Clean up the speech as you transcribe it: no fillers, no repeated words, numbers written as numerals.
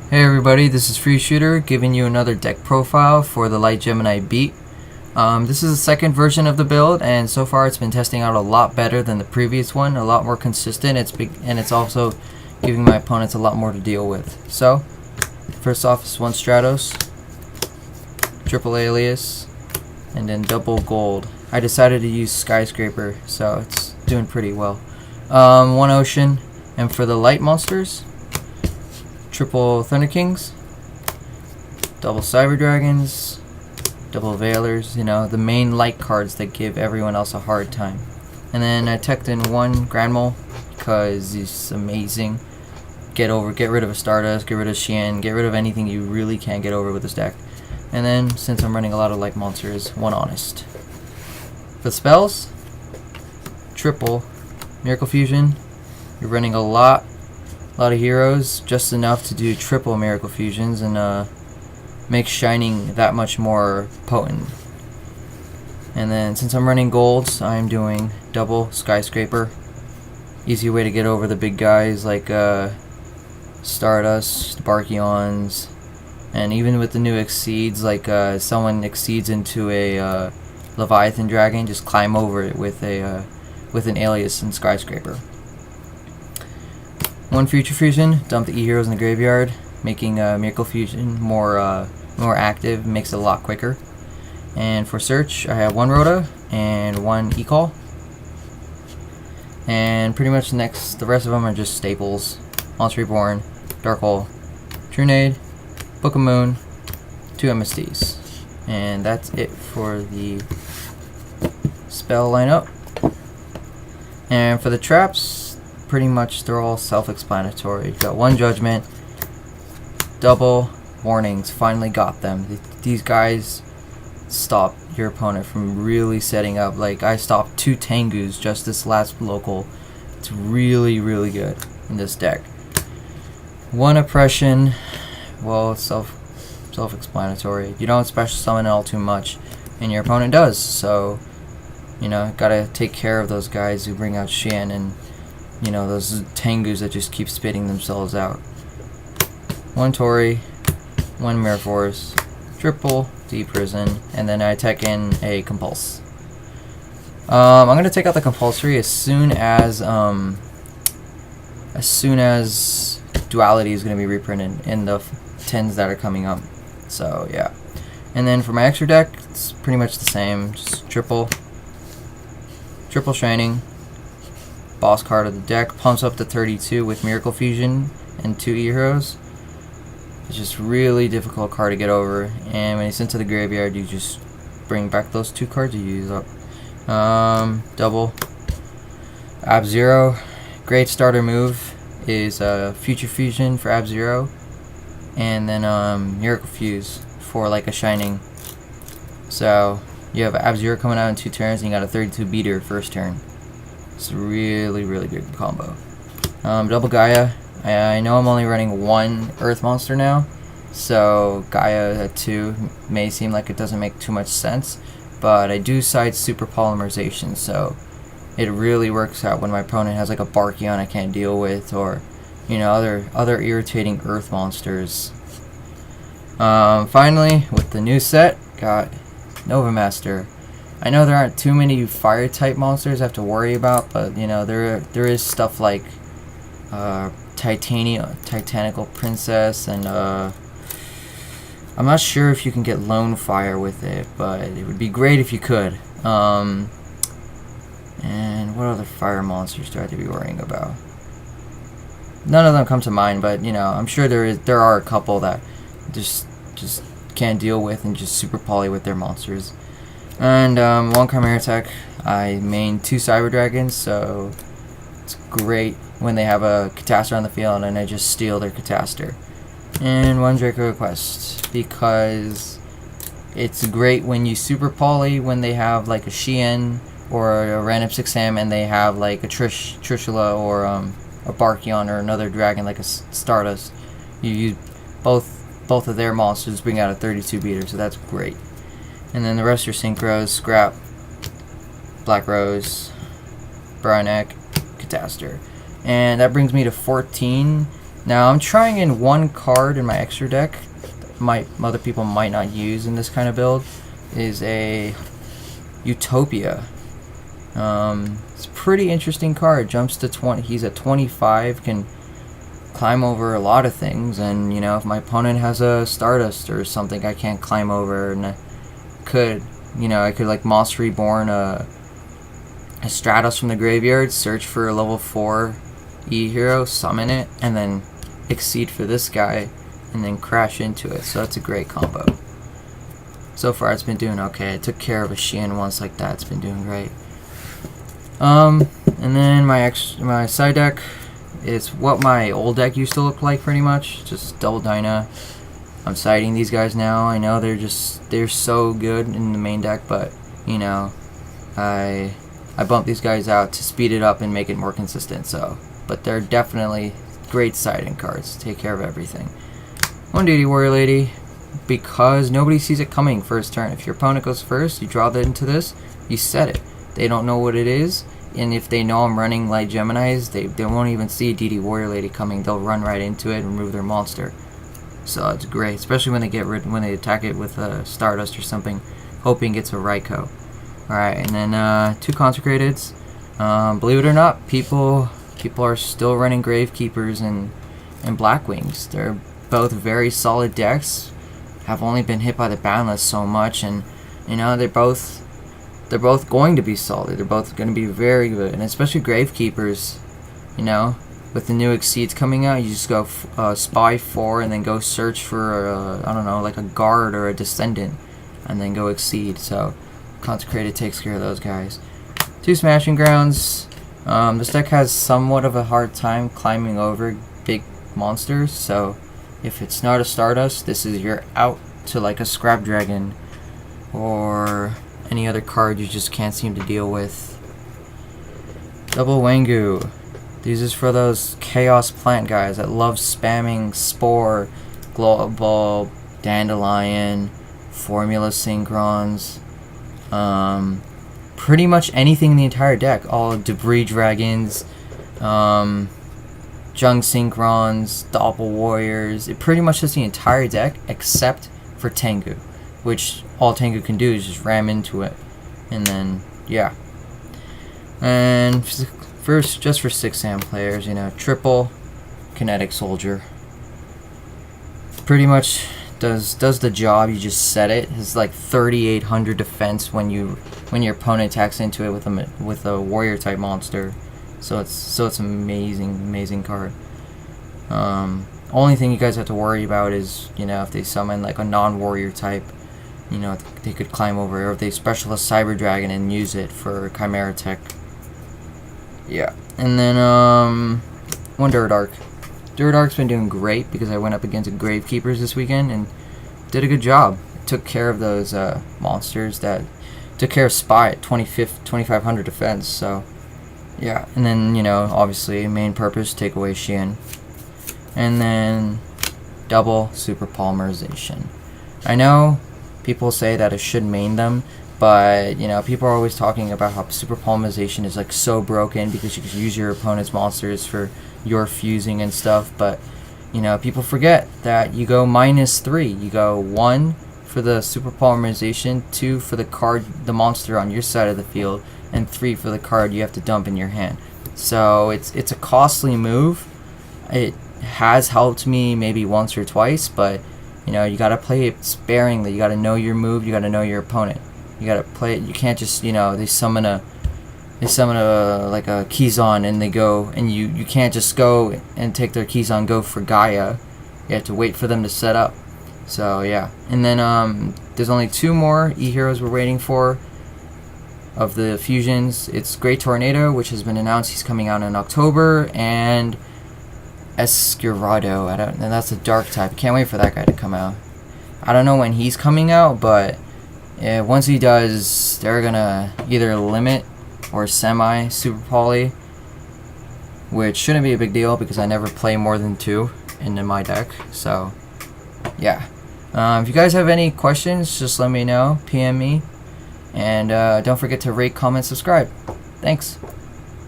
Hey everybody, this is Free Shooter giving you another deck profile for the Light Gemini Beat. This is the second version of the build, and so far it's been testing out a lot better than the previous one, a lot more consistent. It's also giving my opponents a lot more to deal with. So, first off is one Stratos, triple Alias, and then double Gold. I decided to use Skyscraper, so it's doing pretty well. One Ocean, and for the light monsters, triple Thunder Kings, double Cyber Dragons, double Veilers, the main light cards that give everyone else a hard time. And then I teched in one Grand Mole because he's amazing. Get rid of a Stardust, get rid of Xian, get rid of anything you really can't get over with this deck. And then, since I'm running a lot of light monsters, one Honest. For spells, triple Miracle Fusion. You're running a lot of heroes, just enough to do triple Miracle Fusions and make Shining that much more potent. And then since I'm running golds, I'm doing double Skyscraper. Easy way to get over the big guys like Stardust, Barkions, and even with the new exceeds, like someone exceeds into a Leviathan Dragon, just climb over it with an Alias and Skyscraper. One Future Fusion, dump the E-Heroes in the graveyard, making Miracle Fusion more active, makes it a lot quicker. And for search, I have one Rhoda and one E-Call. And pretty much the rest of them are just staples. Monster Reborn, Dark Hole, Trunade, Book of Moon, 2 MSDs. And that's it for the spell lineup. And for the traps, pretty much they're all self-explanatory. You've got one Judgment, double Warnings, finally got them. These guys stop your opponent from really setting up. Like, I stopped 2 Tengus just this last local. It's really, really good in this deck. One Oppression, well, it's self-explanatory. You don't special summon it all too much, and your opponent does, so gotta take care of those guys who bring out Xian and those Tengus that just keep spitting themselves out. One Tori, one Mirror Force, triple D Prison, and then I tech in a Compulse. I'm gonna take out the compulsory as soon as Duality is gonna be reprinted in the 10s that are coming up. So yeah. And then for my extra deck, it's pretty much the same. Just triple Shining. Boss card of the deck, pumps up to 32 with Miracle Fusion and 2 E-Heroes. It's just really difficult card to get over, and when it's into the graveyard, you just bring back those 2 cards you use up. Double Ab-Zero. Great starter move is Future Fusion for Ab-Zero, and then Miracle Fuse for like a Shining. So you have Ab-Zero coming out in 2 turns, and you got a 32 beater first turn. It's a really, really good combo. Double Gaia. I know I'm only running 1 Earth monster now, so Gaia at 2 may seem like it doesn't make too much sense, but I do side super polymerization, so it really works out when my opponent has like a Barkion I can't deal with, or other irritating Earth monsters. Finally, with the new set, got Nova Master. I know there aren't too many fire type monsters I have to worry about, but there is stuff like Titanical Princess, and I'm not sure if you can get Lone Fire with it, but it would be great if you could. And what other fire monsters do I have to be worrying about? None of them come to mind, but I'm sure there are a couple that just can't deal with and just super poly with their monsters. And one Chimera Tech. I main 2 Cyber Dragons, so it's great when they have a Catastor on the field and I just steal their Catastor. And one Draco Request, because it's great when you super poly when they have like a Xian or a random 6M and they have like a Trishula or a Barkion or another dragon like a Stardust. You use both of their monsters, bring out a 32 beater, so that's great. And then the rest are Synchros, Scrap, Black Rose, Brown Neck, Catastor. And that brings me to 14. Now I'm trying in one card in my extra deck, other people might not use in this kind of build, is a Utopia. It's a pretty interesting card. Jumps to 20. He's at 25. Can climb over a lot of things. And you know, if my opponent has a Stardust or something, I can't climb over, and I could like Monster Reborn a Stratos from the graveyard, search for a level 4 E hero, summon it, and then exceed for this guy, and then crash into it. So that's a great combo. So far it's been doing okay. I took care of a Shein once like that. It's been doing great. And then my side deck is what my old deck used to look like, pretty much. Just double Dyna. I'm siding these guys now. I know they're so good in the main deck, but you know, I bumped these guys out to speed it up and make it more consistent. So, but they're definitely great siding cards. Take care of everything. One Duty Warrior Lady, because nobody sees it coming first turn. If your opponent goes first, you draw that into this, you set it. They don't know what it is, and if they know I'm running Light Geminis, they won't even see DD Warrior Lady coming. They'll run right into it and remove their monster. So it's great, especially when they attack it with a Stardust or something, hoping it's a Raikou. Alright, and then 2 Consecrateds. Believe it or not, people are still running Gravekeepers and Blackwings. They're both very solid decks. Have only been hit by the ban list so much, and you know, they're both going to be solid. They're both going to be very good, and especially Gravekeepers. You know, with the new Exceeds coming out, you just go Spy 4 and then go search for I don't know, like a Guard or a Descendant, and then go Exceed. So Consecrated takes care of those guys. 2 Smashing Grounds. This deck has somewhat of a hard time climbing over big monsters, so if it's not a Stardust, this is your out to like a Scrap Dragon or any other card you just can't seem to deal with. Double Wangu. These is for those Chaos Plant guys that love spamming Spore, Global, Dandelion, Formula Synchrons, pretty much anything in the entire deck. All Debris Dragons, Jung Synchrons, Doppel Warriors. It pretty much is the entire deck except for Tengu, which all Tengu can do is just ram into it, and then yeah. And first, just for 6 SAM players, you know, triple Kinetic Soldier. Pretty much does the job. You just set it. It's like 3,800 defense when your opponent attacks into it with a warrior type monster. So it's amazing card. Only thing you guys have to worry about is, you know, if they summon like a non-warrior type, you know, they could climb over, or if they specialist Cyber Dragon and use it for Chimera Tech. Yeah, and then one Duradark. Duradark's been doing great because I went up against Gravekeepers this weekend and did a good job. Took care of those monsters that took care of Spy at 2,500 defense. So yeah, and then, you know, obviously main purpose, take away Shein, and then double Super Polymerization. I know people say that I should main them, but you know, people are always talking about how Super Polymerization is like so broken because you can use your opponent's monsters for your fusing and stuff. But you know, people forget that you go -3. You go 1 for the Super Polymerization, 2 for the monster on your side of the field, and 3 for the card you have to dump in your hand. So it's a costly move. It has helped me maybe once or twice, but you know, you gotta play it sparingly. You gotta know your move. You gotta know your opponent. You gotta play it. You can't just, you know, they summon a like a Keyzon and they go, and you can't just go and take their Keyzon, go for Gaia. You have to wait for them to set up. So yeah, and then there's only 2 more E-Heroes we're waiting for of the fusions. It's Great Tornado, which has been announced. He's coming out in October, and Escurado. And that's a dark type. Can't wait for that guy to come out. I don't know when he's coming out, but once he does, they're gonna either limit or semi Super Poly, which shouldn't be a big deal because I never play more than 2 in my deck. So yeah, if you guys have any questions, just let me know. PM me, and don't forget to rate, comment, subscribe. Thanks.